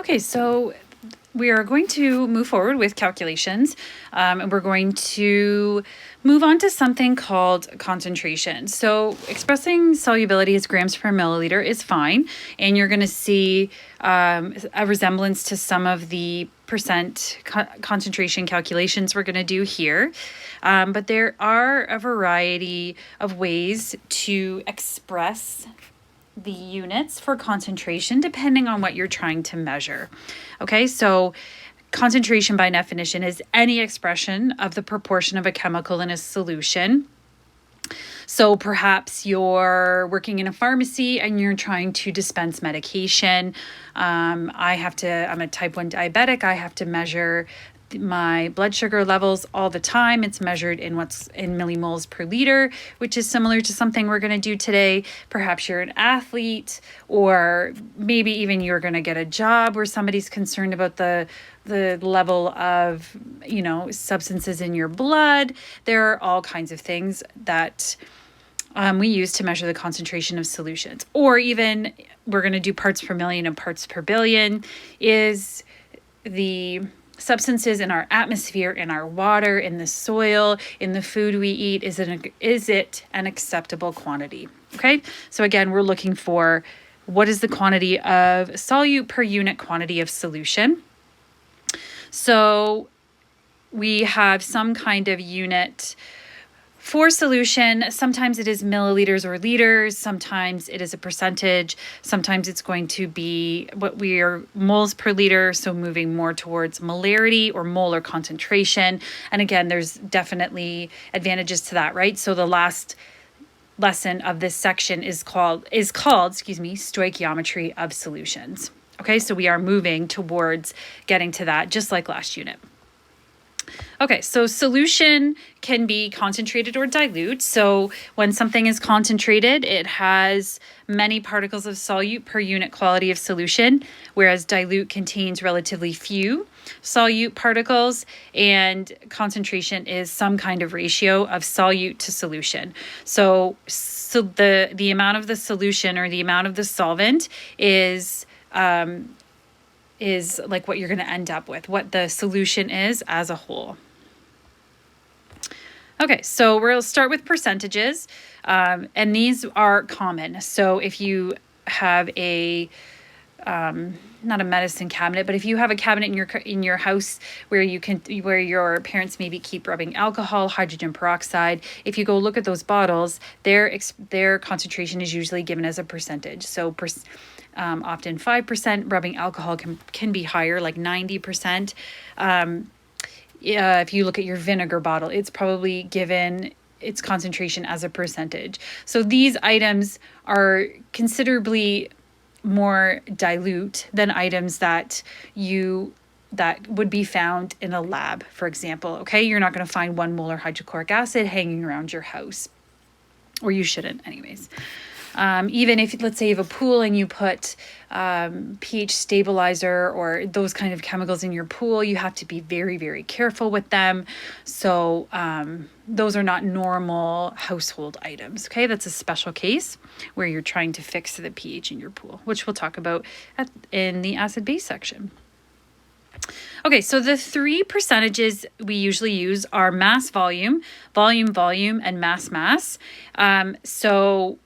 Okay, so we are going to move forward with calculations, and we're going to move on to something called concentration. So expressing solubility as grams per milliliter is fine, and you're going to see a resemblance to some of the percent concentration calculations we're going to do here. But there are a variety of ways to express the units for concentration depending on what you're trying to measure. Okay, so concentration by definition is any expression of the proportion of a chemical in a solution. So perhaps you're working in a pharmacy and you're trying to dispense medication. I'm a type 1 diabetic. I have to measure my blood sugar levels all the time. It's measured in what's in millimoles per liter, which is similar to something we're going to do today. Perhaps you're an athlete, or maybe even you're going to get a job where somebody's concerned about the level of, substances in your blood. There are all kinds of things that we use to measure the concentration of solutions. Or even we're going to do parts per million and parts per billion is the substances in our atmosphere, in our water, in the soil, in the food we eat. Is it an acceptable quantity? Okay, so again, we're looking for what is the quantity of solute per unit quantity of solution. So we have some kind of unit for solution. Sometimes it is milliliters or liters. Sometimes it is a percentage. Sometimes it's going to be what we are moles per liter. So moving more towards molarity or molar concentration. And again, there's definitely advantages to that, right? So the last lesson of this section is called stoichiometry of solutions. Okay, so we are moving towards getting to that just like last unit. Okay, so solution can be concentrated or dilute. So when something is concentrated, it has many particles of solute per unit quality of solution, whereas dilute contains relatively few solute particles, and concentration is some kind of ratio of solute to solution. So the amount of the solution or the amount of the solvent is like what you're going to end up with, what the solution is as a whole. Okay, so we'll start with percentages, and these are common. So if you have not a medicine cabinet, but if you have a cabinet in your house where your parents maybe keep rubbing alcohol, hydrogen peroxide, if you go look at those bottles, their concentration is usually given as a percentage. So often 5%. Rubbing alcohol can be higher, like 90%. If you look at your vinegar bottle, it's probably given its concentration as a percentage. So these items are considerably more dilute than items that would be found in a lab, for example. Okay, you're not going to find 1 molar hydrochloric acid hanging around your house, or you shouldn't anyways. Even if, let's say, you have a pool and you put pH stabilizer or those kind of chemicals in your pool, you have to be very, very careful with them. So those are not normal household items. Okay, that's a special case where you're trying to fix the pH in your pool, which we'll talk about in the acid-base section. Okay, so the 3 percentages we usually use are mass volume, volume, and mass. So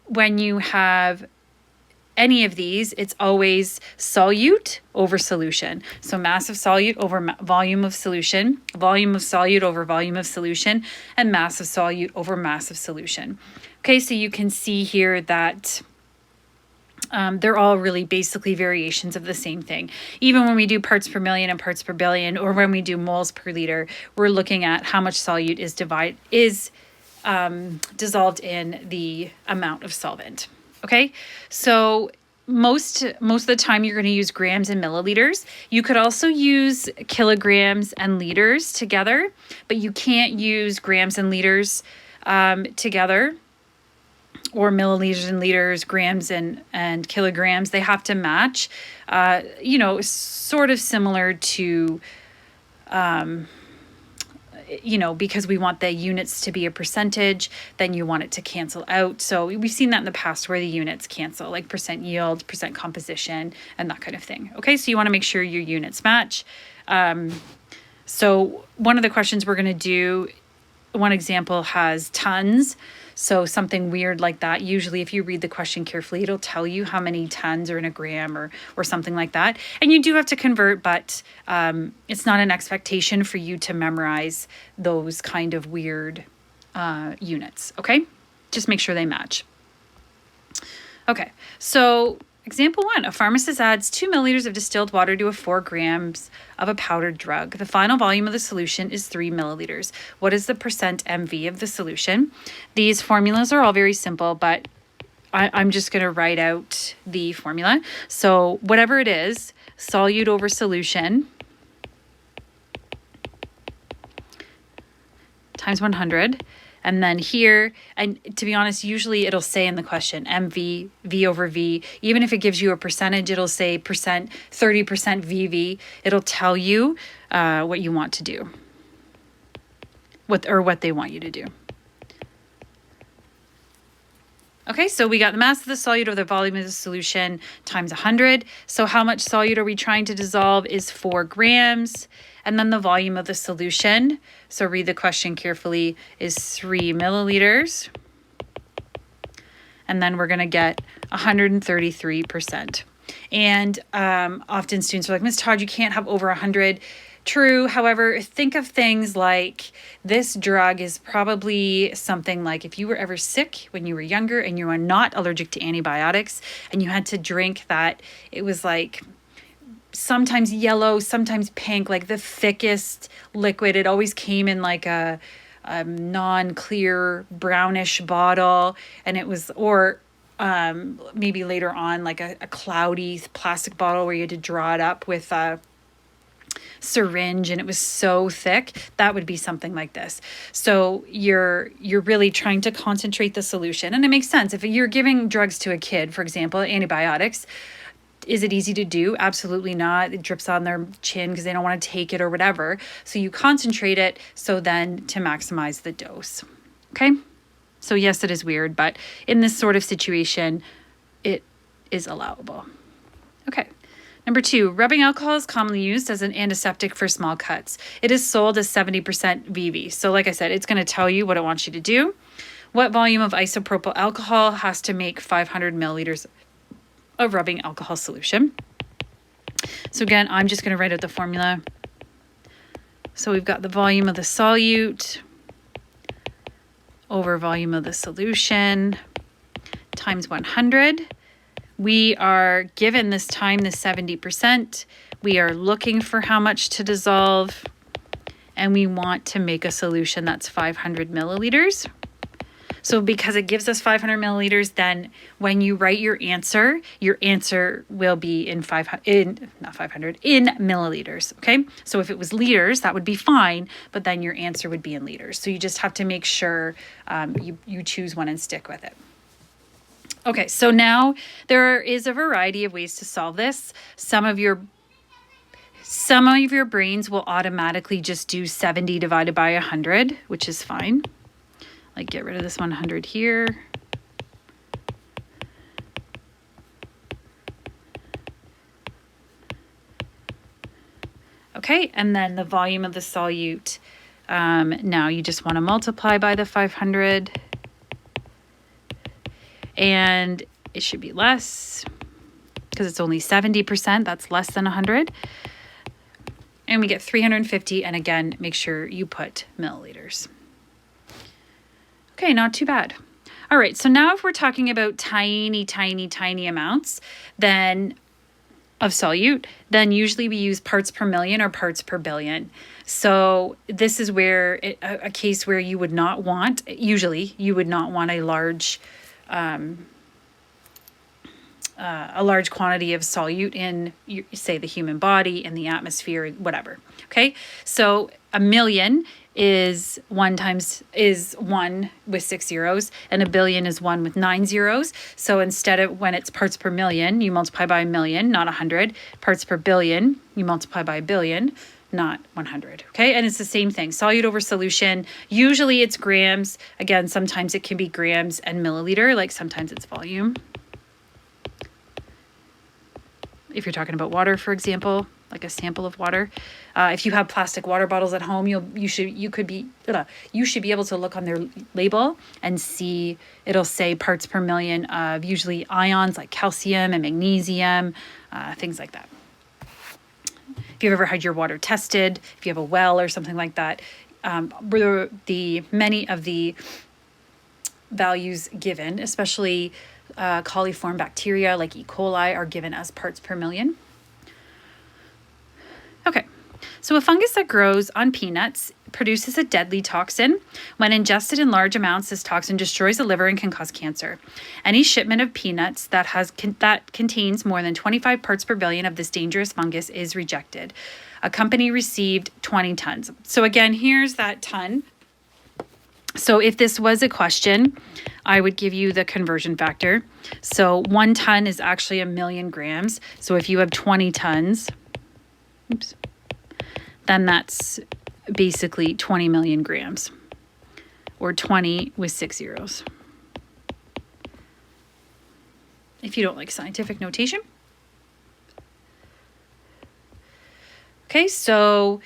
when you have any of these, it's always solute over solution. So mass of solute over volume of solution, volume of solute over volume of solution, and mass of solute over mass of solution. Okay, so you can see here that they're all really basically variations of the same thing. Even when we do parts per million and parts per billion, or when we do moles per liter, we're looking at how much solute is dissolved in the amount of solvent. Okay, so most of the time you're going to use grams and milliliters. You could also use kilograms and liters together, but you can't use grams and liters together, or milliliters and liters, grams and kilograms. They have to match. Sort of similar to you know, because we want the units to be a percentage, then you want it to cancel out. So we've seen that in the past where the units cancel, like percent yield, percent composition, and that kind of thing. Okay, so you want to make sure your units match. So one of the questions we're going to do, one example has tons. So something weird like that. Usually if you read the question carefully, it'll tell you how many tons are in a gram or something like that. And you do have to convert, but it's not an expectation for you to memorize those kind of weird units, okay? Just make sure they match. Okay, so example 1, a pharmacist adds 2 milliliters of distilled water to 4 grams of a powdered drug. The final volume of the solution is 3 milliliters. What is the percent MV of the solution? These formulas are all very simple, but I'm just going to write out the formula. So whatever it is, solute over solution times 100. And then here, and to be honest, usually it'll say in the question, MV, V over V. Even if it gives you a percentage, it'll say percent, 30% VV. It'll tell you what you want to do, what they want you to do. Okay, so we got the mass of the solute over the volume of the solution times 100. So how much solute are we trying to dissolve is 4 grams. And then the volume of the solution, so read the question carefully, is 3 milliliters. And then we're going to get 133%. And often students are like, Ms. Todd, you can't have over 100. True. However, think of things like this drug is probably something like if you were ever sick when you were younger and you are not allergic to antibiotics and you had to drink that, it was like sometimes yellow, sometimes pink, like the thickest liquid. It always came in like a non-clear brownish bottle, and it was, or maybe later on like a cloudy plastic bottle where you had to draw it up with a syringe and it was so thick. That would be something like this. So you're really trying to concentrate the solution, and it makes sense. If you're giving drugs to a kid, for example, antibiotics, is it easy to do? Absolutely not. It drips on their chin because they don't want to take it or whatever. So you concentrate it so then to maximize the dose. Okay? So yes, it is weird, but in this sort of situation, it is allowable. Okay. Number 2, rubbing alcohol is commonly used as an antiseptic for small cuts. It is sold as 70% VV. So like I said, it's going to tell you what it wants you to do. What volume of isopropyl alcohol has to make 500 milliliters of rubbing alcohol solution? So again, I'm just going to write out the formula. So we've got the volume of the solute over volume of the solution times 100. We are given this time the 70%. We are looking for how much to dissolve, and we want to make a solution that's 500 milliliters. So because it gives us 500 milliliters, then when you write your answer will be in milliliters, okay? So if it was liters, that would be fine, but then your answer would be in liters. So you just have to make sure you choose one and stick with it. Okay, so now there is a variety of ways to solve this. Some of your brains will automatically just do 70 divided by 100, which is fine. Like get rid of this 100 here. Okay, and then the volume of the solute, now you just want to multiply by the 500. And it should be less because it's only 70%. That's less than 100. And we get 350. And again, make sure you put milliliters. Okay, not too bad. All right, so now if we're talking about tiny, tiny, tiny amounts then of solute, then usually we use parts per million or parts per billion. So this is where a case where you would not want, usually you would not want a large quantity of solute in, say, the human body, in the atmosphere, whatever. Okay, so a million is 1 with 6 zeros, and a billion is 1 with 9 zeros. So instead of when it's parts per million, you multiply by a million, not 100. Parts per billion, you multiply by a billion, not 100. Okay, and it's the same thing. Solute over solution. Usually it's grams. Again, sometimes it can be grams and milliliter, like sometimes it's volume. If you're talking about water, for example, like a sample of water. If you have plastic water bottles at home, you should be able to look on their label and see it'll say parts per million of usually ions like calcium and magnesium, things like that. If you've ever had your water tested, if you have a well or something like that, many of the values given, especially coliform bacteria like E. coli, are given as parts per million. Okay, so a fungus that grows on peanuts produces a deadly toxin. When ingested in large amounts, this toxin destroys the liver and can cause cancer. Any shipment of peanuts that contains more than 25 parts per billion of this dangerous fungus is rejected. A company received 20 tons. So again, here's that ton. So if this was a question, I would give you the conversion factor. So 1 ton is actually 1,000,000 grams. So if you have 20 tons, then that's basically 20 million grams, or 20 with 6 zeros. If you don't like scientific notation. Okay, so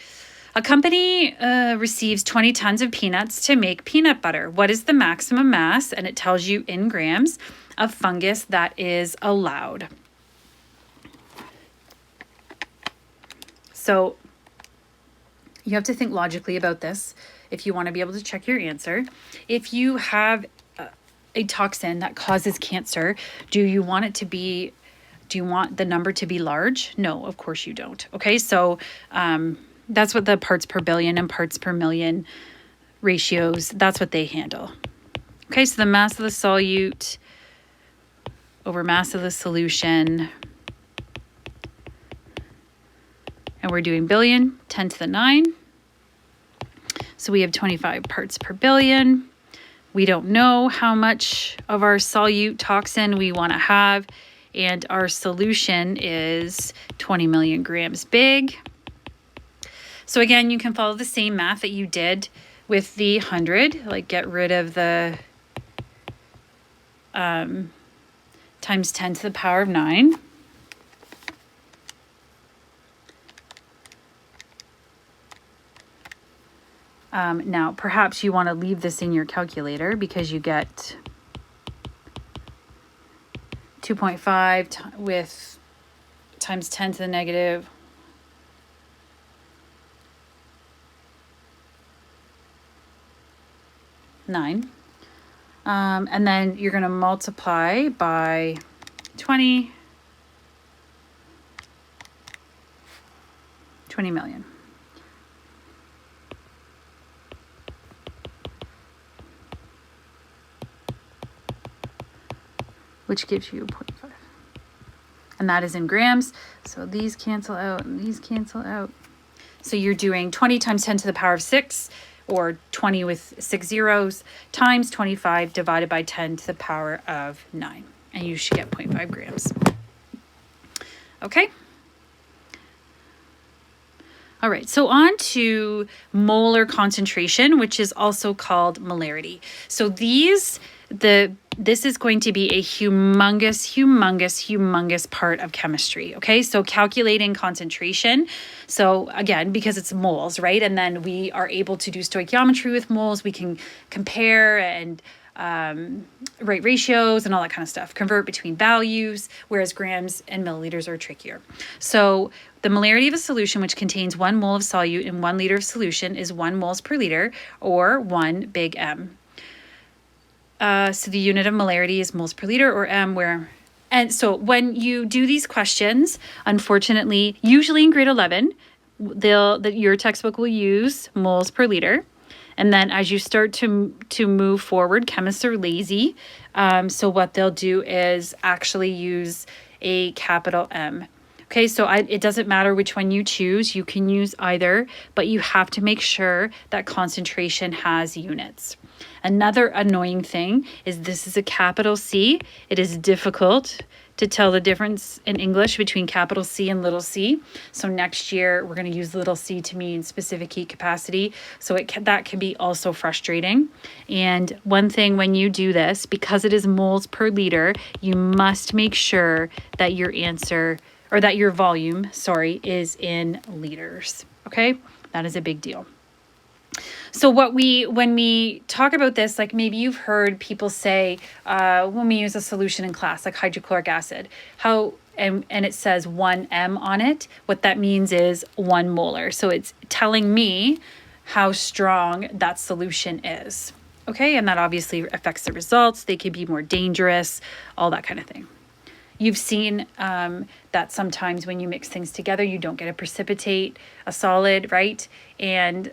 a company receives 20 tons of peanuts to make peanut butter. What is the maximum mass? And it tells you in grams of fungus that is allowed. So you have to think logically about this if you want to be able to check your answer. If you have a toxin that causes cancer, do you want the number to be large? No, of course you don't. Okay, so that's what the parts per billion and parts per million ratios, that's what they handle. Okay, so the mass of the solute over mass of the solution. And we're doing billion, 10 to the 9. So we have 25 parts per billion. We don't know how much of our solute toxin we want to have. And our solution is 20 million grams big. So again, you can follow the same math that you did with the 100. Like get rid of the times 10 to the power of 9. Now, perhaps you want to leave this in your calculator because you get 2.5 with times 10 to the negative 9. And then you're going to multiply by 20 million. Which gives you 0.5. And that is in grams. So these cancel out and these cancel out. So you're doing 20 times 10 to the power of 6, or 20 with 6 zeros, times 25 divided by 10 to the power of 9. And you should get 0.5 grams. Okay? All right, so on to molar concentration, which is also called molarity. So this is going to be a humongous part of chemistry, okay? So calculating concentration. So again, because it's moles, right? And then we are able to do stoichiometry with moles. We can compare and write ratios and all that kind of stuff, convert between values, whereas grams and milliliters are trickier. So the molarity of a solution, which contains 1 mole of solute in 1 liter of solution, is 1 moles per liter, or 1 big M. So the unit of molarity is moles per liter, or M, and so when you do these questions, unfortunately, usually in grade 11, your textbook will use moles per liter. And then as you start to move forward, chemists are lazy. So what they'll do is actually use a capital M Okay, so it doesn't matter which one you choose. You can use either, but you have to make sure that concentration has units. Another annoying thing is this is a capital C. It is difficult to tell the difference in English between capital C and little c. So next year, we're going to use little c to mean specific heat capacity. So that can be also frustrating. And one thing when you do this, because it is moles per liter, you must make sure that your answer, or that your volume, is in liters. Okay, that is a big deal. So when we talk about this, like maybe you've heard people say when we use a solution in class, like hydrochloric acid, and it says 1 m on it, what that means is 1 molar. So it's telling me how strong that solution is. Okay, and that obviously affects the results. They can be more dangerous, all that kind of thing. You've seen that sometimes when you mix things together, you don't get to precipitate a solid, right? And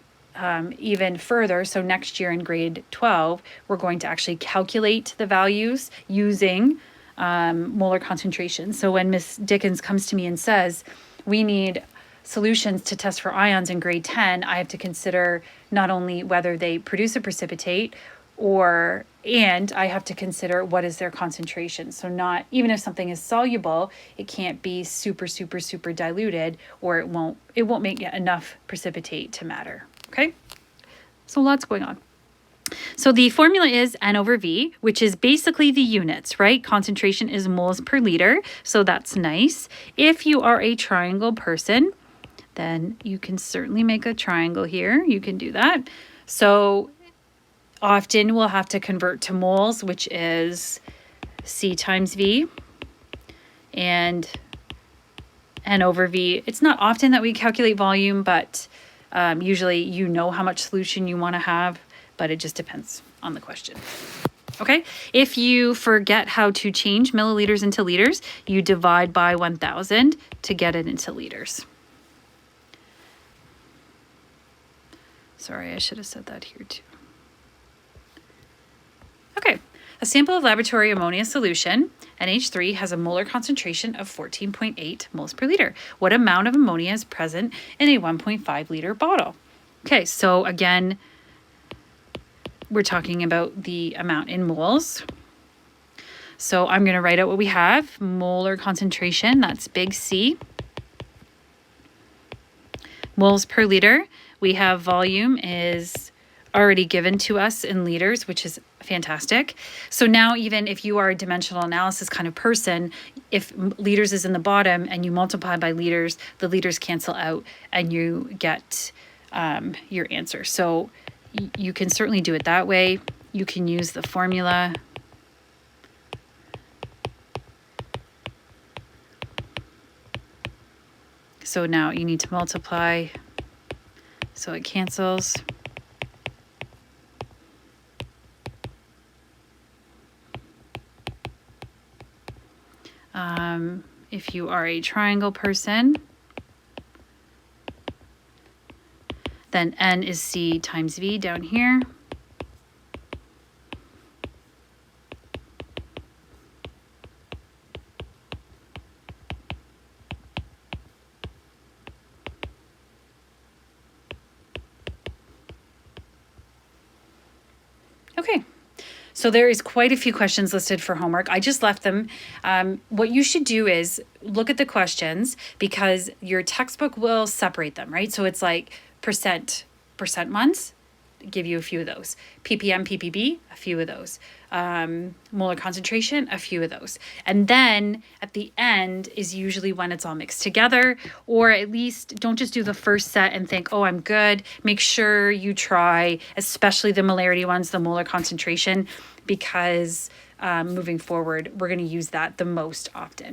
even further, so next year in grade 12, we're going to actually calculate the values using molar concentration. So when Miss Dickens comes to me and says, we need solutions to test for ions in grade 10, I have to consider not only whether they produce a precipitate, and I have to consider what is their concentration. So not, even if something is soluble, it can't be super, super, super diluted, or it won't make enough precipitate to matter. Okay, so lots going on. So the formula is N over V, which is basically the units, right? Concentration is moles per liter, so that's nice. If you are a triangle person, then you can certainly make a triangle here. You can do that. So often we'll have to convert to moles, which is C times V, and N over V. It's not often that we calculate volume, but usually you know how much solution you want to have, but it just depends on the question. Okay, if you forget how to change milliliters into liters, you divide by 1,000 to get it into liters. Sorry, I should have said that here too. Okay, a sample of laboratory ammonia solution, NH3, has a molar concentration of 14.8 moles per liter. What amount of ammonia is present in a 1.5 liter bottle? Okay, so again, we're talking about the amount in moles. So I'm going to write out what we have. Molar concentration, that's big C. Moles per liter. We have volume is already given to us in liters, which is fantastic. So now even if you are a dimensional analysis kind of person, if liters is in the bottom and you multiply by liters, the liters cancel out and you get your answer. So you can certainly do it that way. You can use the formula. So now you need to multiply, so it cancels. If you are a triangle person, then N is C times V down here. Okay. So there is quite a few questions listed for homework. I just left them. What you should do is look at the questions, because your textbook will separate them, right? So it's like percent ones, give you a few of those. ppm, ppb, a few of those. Molar concentration, a few of those. And then at the end is usually when it's all mixed together, or at least don't just do the first set and think, oh, I'm good. Make sure you try, especially the molarity ones, the molar concentration, because moving forward, we're going to use that the most often.